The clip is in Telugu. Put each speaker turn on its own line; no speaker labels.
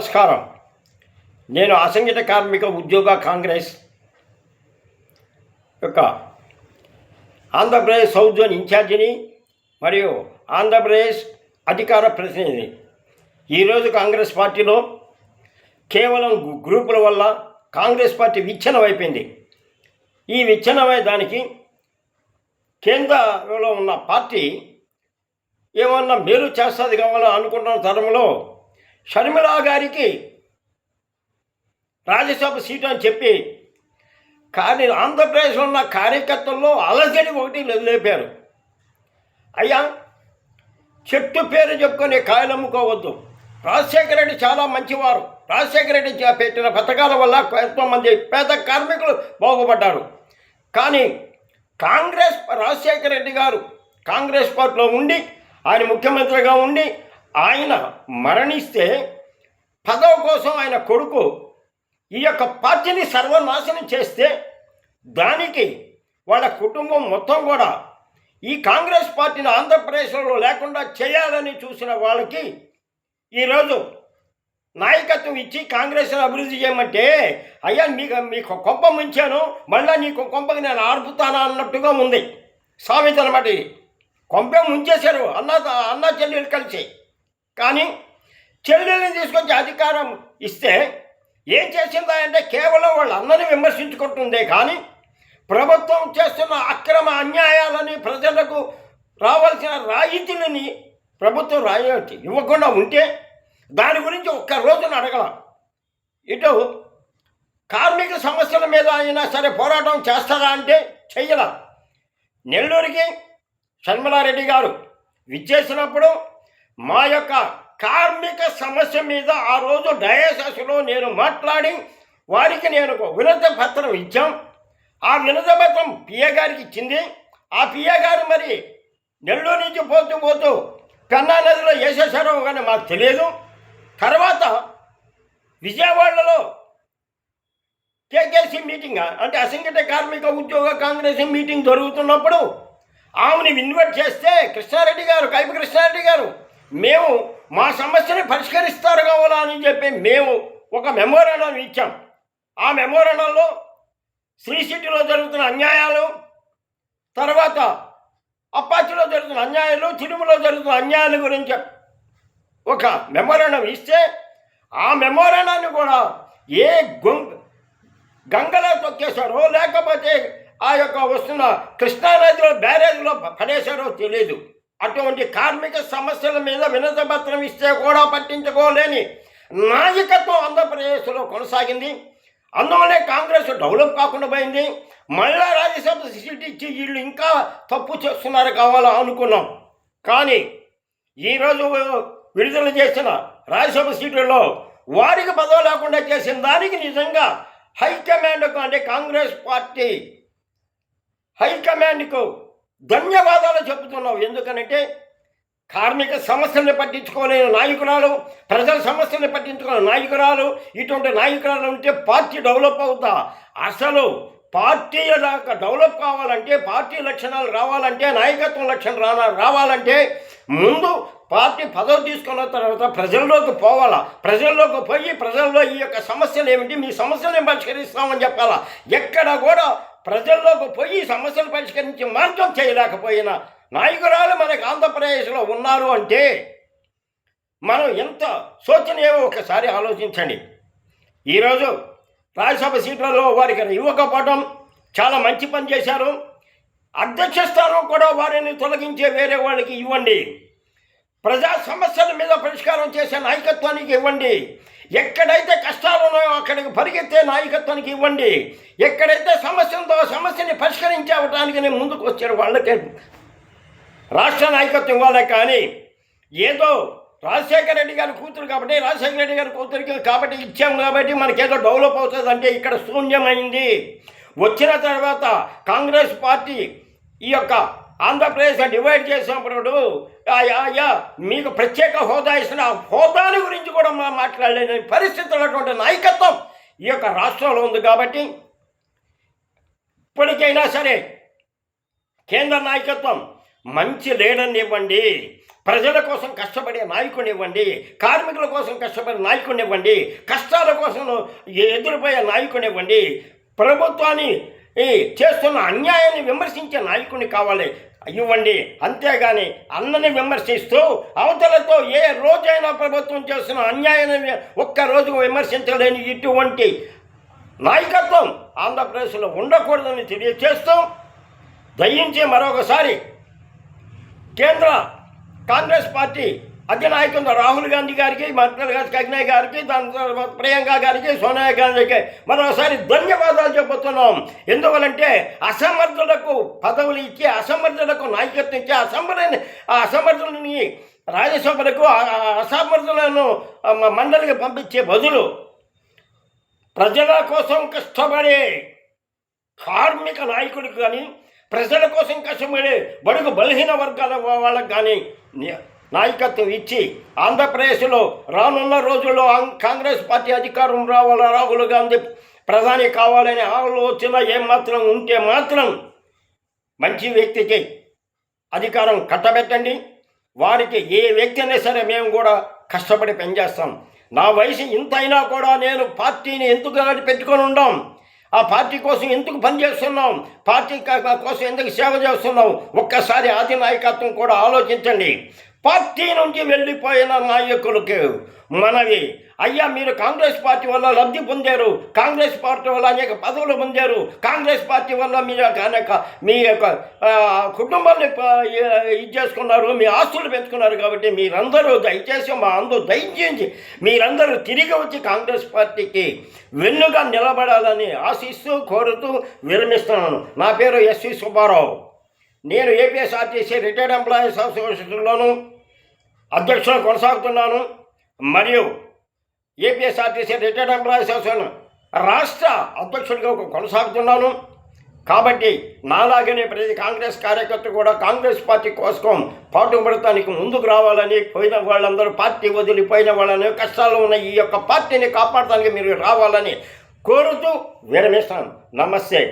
నమస్కారం. నేను అసంఘటిత కార్మిక ఉద్యోగ కాంగ్రెస్ యొక్క ఆంధ్రప్రదేశ్ సౌత్ జోన్ ఇన్ఛార్జిని మరియు ఆంధ్రప్రదేశ్ అధికార ప్రతినిధిని. ఈరోజు కాంగ్రెస్ పార్టీలో కేవలం గ్రూపుల వల్ల కాంగ్రెస్ పార్టీ విచ్ఛిన్నమైపోయింది. ఈ విచ్ఛిన్నమై దానికి కేంద్రంలో ఉన్న పార్టీ ఏమన్నా మేలు చేస్తుంది కావాలని అనుకుంటున్న తరంలో షర్మిలా గారికి రాజ్యసభ సీటు అని చెప్పి కానీ ఆంధ్రప్రదేశ్లో ఉన్న కార్యకర్తల్లో అలజడి ఒకటి లేపారు. అయ్యా, చెట్టు పేరు చెప్పుకొని కాయలు అమ్ముకోవద్దు. రాజశేఖర రెడ్డి చాలా మంచివారు. రాజశేఖర రెడ్డి పెట్టిన పథకాల వల్ల ఎంతోమంది పేద కార్మికులు బాగుపడ్డారు. కానీ రాజశేఖర రెడ్డి గారు కాంగ్రెస్ పార్టీలో ఉండి ఆయన ముఖ్యమంత్రిగా ఉండి ఆయన మరణిస్తే పదవి కోసం ఆయన కొడుకు ఈ యొక్క పార్టీని సర్వనాశనం చేస్తే దానికి వాళ్ళ కుటుంబం మొత్తం కూడా ఈ కాంగ్రెస్ పార్టీని ఆంధ్రప్రదేశ్లో లేకుండా చేయాలని చూసిన వాళ్ళకి ఈరోజు నాయకత్వం ఇచ్చి కాంగ్రెస్ని అభివృద్ధి చేయమంటే అయ్యా మీకు కొంప ముంచాను, మళ్ళీ నీకు కొంపకి నేను ఆర్పుతానా అన్నట్టుగా ఉంది సామెత అన్నమాట. కొంప ముంచేశారు అన్న చెల్లెలు కలిసి. కానీ చెల్లెల్ని తీసుకొచ్చి అధికారం ఇస్తే ఏం చేసిందా అంటే కేవలం వాళ్ళ అన్నని విమర్శించుకుంటుందే కానీ ప్రభుత్వం చేస్తున్న అక్రమ అన్యాయాలని ప్రజలకు రావాల్సిన రాయితీలని ప్రభుత్వం ఇవ్వకుండా ఉంటే దాని గురించి ఒక్క రోజున అడగల. ఇటు కార్మిక సమస్యల మీద అయినా సరే పోరాటం చేస్తారా అంటే చెయ్యాల. నెల్లూరుకి షర్మిలారెడ్డి గారు విచ్చేసినప్పుడు మా యొక్క కార్మిక సమస్య మీద ఆ రోజు డయాసెస్లో నేను మాట్లాడి వారికి నేను ఒక వినతి పత్రం ఇచ్చాం. ఆ వినతి పత్రం పిఏ గారికి ఇచ్చింది. ఆ పిఏ గారు మరి నెల్లూరు నుంచి పోతూ పెన్నా నదిలో వేసేసారో కానీ మాకు తెలియదు. తర్వాత విజయవాడలో కేకేసీ మీటింగ్ అంటే అసంఘటిత కార్మిక ఉద్యోగ కాంగ్రెస్ మీటింగ్ జరుగుతున్నప్పుడు ఆమెని ఇన్వైట్ చేస్తే కైపి కృష్ణారెడ్డి గారు మేము మా సమస్యని పరిష్కరిస్తారు కావాలా అని చెప్పి మేము ఒక మెమోరాండం ఇచ్చాం. ఆ మెమోరాండంలో శ్రీ సిటీలో జరుగుతున్న అన్యాయాలు, తర్వాత అప్పాచిలో జరుగుతున్న అన్యాయాలు, తిరుమలలో జరుగుతున్న అన్యాయాల గురించి ఒక మెమోరాండం ఇస్తే ఆ మెమోరాండాన్ని కూడా ఏ గంగలో తొక్కేశారో లేకపోతే ఆ యొక్క వస్తున్న కృష్ణానదిలో బ్యారేజ్లో పడేశారో తెలియదు. అటువంటి కార్మిక సమస్యల మీద వినతి పత్రం ఇస్తే కూడా పట్టించుకోలేని నాయకత్వం ఆంధ్రప్రదేశ్లో కొనసాగింది. అందువల్లే కాంగ్రెస్ డెవలప్ కాకుండా పోయింది. మళ్ళా రాజ్యసభ సీట్ ఇచ్చి వీళ్ళు ఇంకా తప్పు చేస్తున్నారు కావాలా అనుకున్నాం. కానీ ఈరోజు విడుదల చేసిన రాజ్యసభ సీట్లలో వారికి పదవి లేకుండా చేసిన దానికి నిజంగా హైకమాండ్కు అంటే కాంగ్రెస్ పార్టీ హైకమాండ్కు ధన్యవాదాలు చెబుతున్నాం. ఎందుకనంటే కార్మిక సమస్యల్ని పట్టించుకోలేని నాయకురాలు, ప్రజల సమస్యల్ని పట్టించుకోలేని నాయకురాలు, ఇటువంటి నాయకురాలు ఉంటే పార్టీ డెవలప్ అవుతా. అసలు పార్టీ డెవలప్ కావాలంటే, పార్టీ లక్షణాలు రావాలంటే, నాయకత్వం లక్షణాలు రావాలంటే ముందు పార్టీ పదవి తీసుకున్న తర్వాత ప్రజల్లోకి పోవాలా. ప్రజల్లోకి పోయి ప్రజల్లో ఈ యొక్క సమస్యలు ఏమిటి, మీ సమస్యలను పరిష్కరిస్తామని చెప్పాలా. ఎక్కడ కూడా ప్రజల్లోకి పోయి సమస్యలు పరిష్కరించి మార్గం చేయలేకపోయిన నాయకురాలు మనకు ఆంధ్రప్రదేశ్లో ఉన్నారు అంటే మనం ఎంత శోచనీయమో ఒకసారి ఆలోచించండి. ఈరోజు రాజ్యసభ సీట్లలో వారికి ఇవ్వకపోవడం చాలా మంచి పని చేశారు. అధ్యక్ష స్థానం కూడా వారిని తొలగించే వేరే వాళ్ళకి ఇవ్వండి. ప్రజా సమస్యల మీద పరిష్కారం చేసే నాయకత్వానికి ఇవ్వండి. ఎక్కడైతే కష్టాలు ఉన్నాయో అక్కడికి పరిగెత్తే నాయకత్వానికి ఇవ్వండి. ఎక్కడైతే సమస్య ఉందో సమస్యని పరిష్కరించడానికి ముందుకు వచ్చారు వాళ్ళకే రాష్ట్ర నాయకత్వం ఇవ్వాలి. కానీ ఏదో రాజశేఖర రెడ్డి గారి కూతురు కాబట్టి రాజశేఖర రెడ్డి గారి కూతురికి కాబట్టి ఇచ్చాము కాబట్టి మనకేదో డెవలప్ అవుతుంది అంటే ఇక్కడ శూన్యమైంది. వచ్చిన తర్వాత కాంగ్రెస్ పార్టీ ఈ యొక్క ఆంధ్రప్రదేశ్ డివైడ్ చేసినప్పుడు మీకు ప్రత్యేక హోదా ఇస్తున్న హోదాని గురించి కూడా మాట్లాడలేని పరిస్థితున్నటువంటి నాయకత్వం ఈ యొక్క రాష్ట్రంలో ఉంది. కాబట్టి ఇప్పటికైనా సరే కేంద్ర నాయకత్వం మంచి లీడర్ని ఇవ్వండి. ప్రజల కోసం కష్టపడే నాయకుని ఇవ్వండి, కార్మికుల కోసం కష్టపడే నాయకుని ఇవ్వండి, కష్టాల కోసం ఎదురుపోయే నాయకుని ఇవ్వండి, ప్రభుత్వాన్ని చేస్తున్న అన్యాయాన్ని విమర్శించే నాయకుని కావాలి ఇవ్వండి. అంతేగాని అన్నని విమర్శిస్తూ అవతలతో ఏ రోజైనా ప్రభుత్వం చేస్తున్న అన్యాయాన్ని ఒక్కరోజు విమర్శించలేని ఇటువంటి నాయకత్వం ఆంధ్రప్రదేశ్లో ఉండకూడదని తెలియజేస్తూ దయించి మరొకసారి కేంద్ర కాంగ్రెస్ పార్టీ అధినాయకుడు రాహుల్ గాంధీ గారికి, మల్లికార్జున ఖర్గే గారికి, దాని తర్వాత ప్రియాంక గారికి, సోనియా గాంధీకి మరోసారి ధన్యవాదాలు చెబుతున్నాం. ఎందువలంటే అసమర్థులకు పదవులు ఇచ్చి, అసమర్థులకు నాయకత్వం ఇచ్చి, అసమర్థులని రాజ్యసభలకు, అసమర్థులను మండలికి పంపించే బదులు ప్రజల కోసం కష్టపడే కార్మిక నాయకుడికి కానీ, ప్రజల కోసం కష్టపడే బడుగు బలహీన వర్గాల వాళ్ళకు కానీ నాయకత్వం ఇచ్చి ఆంధ్రప్రదేశ్లో రానున్న రోజుల్లో కాంగ్రెస్ పార్టీ అధికారం రావాలా, రాహుల్ గాంధీ ప్రధాని కావాలనే ఆలోచన ఏమాత్రం ఉంటే మాత్రం మంచి వ్యక్తికి అధికారం కట్టబెట్టండి. వారికి ఏ వ్యక్తి అయినా సరే మేము కూడా కష్టపడి పనిచేస్తాం. నా వయసు ఇంత అయినా కూడా నేను పార్టీని ఎందుకు పెట్టుకొని ఉండాం, ఆ పార్టీ కోసం ఎందుకు పనిచేస్తున్నాం, పార్టీ కోసం ఎందుకు సేవ చేస్తున్నాం, ఒక్కసారి ఆది నాయకత్వం కూడా ఆలోచించండి. పార్టీ నుంచి వెళ్ళిపోయిన నాయకులకి మనవి, అయ్యా మీరు కాంగ్రెస్ పార్టీ వల్ల లబ్ధి పొందారు, కాంగ్రెస్ పార్టీ వల్ల అనేక పదవులు పొందారు, కాంగ్రెస్ పార్టీ వల్ల మీరు అనేక మీ యొక్క కుటుంబాన్ని ఇది చేసుకున్నారు, మీ ఆస్తులు పెంచుకున్నారు. కాబట్టి మీరందరూ దయచేసి దయచేసి మీరందరూ తిరిగి వచ్చి కాంగ్రెస్ పార్టీకి వెన్నుగా నిలబడాలని ఆశిస్తూ కోరుతూ విరమిస్తున్నాను. నా పేరు ఎస్వి సుబ్బారావు. నేను ఏపీఎస్ఆర్టీసీ రిటైర్డ్ ఎంప్లాయీస్ అసోసియేషన్లోను అధ్యక్షులు కొనసాగుతున్నాను. మరియు ఏపీఎస్ఆర్టీసీ రిటైర్డ్ ఎంప్లాయీస్ అసోసియేషన్ రాష్ట్ర అధ్యక్షుడిగా కొనసాగుతున్నాను. కాబట్టి నాలాగనే ప్రతి కాంగ్రెస్ కార్యకర్త కూడా కాంగ్రెస్ పార్టీ కోసం పాటుపడటానికి ముందుకు రావాలని, పోయిన వాళ్ళందరూ పార్టీ వదిలిపోయిన వాళ్ళని, కష్టాల్లో ఉన్న ఈ యొక్క పార్టీని కాపాడటానికి మీరు రావాలని కోరుతూ విరమిస్తాను. నమస్తే.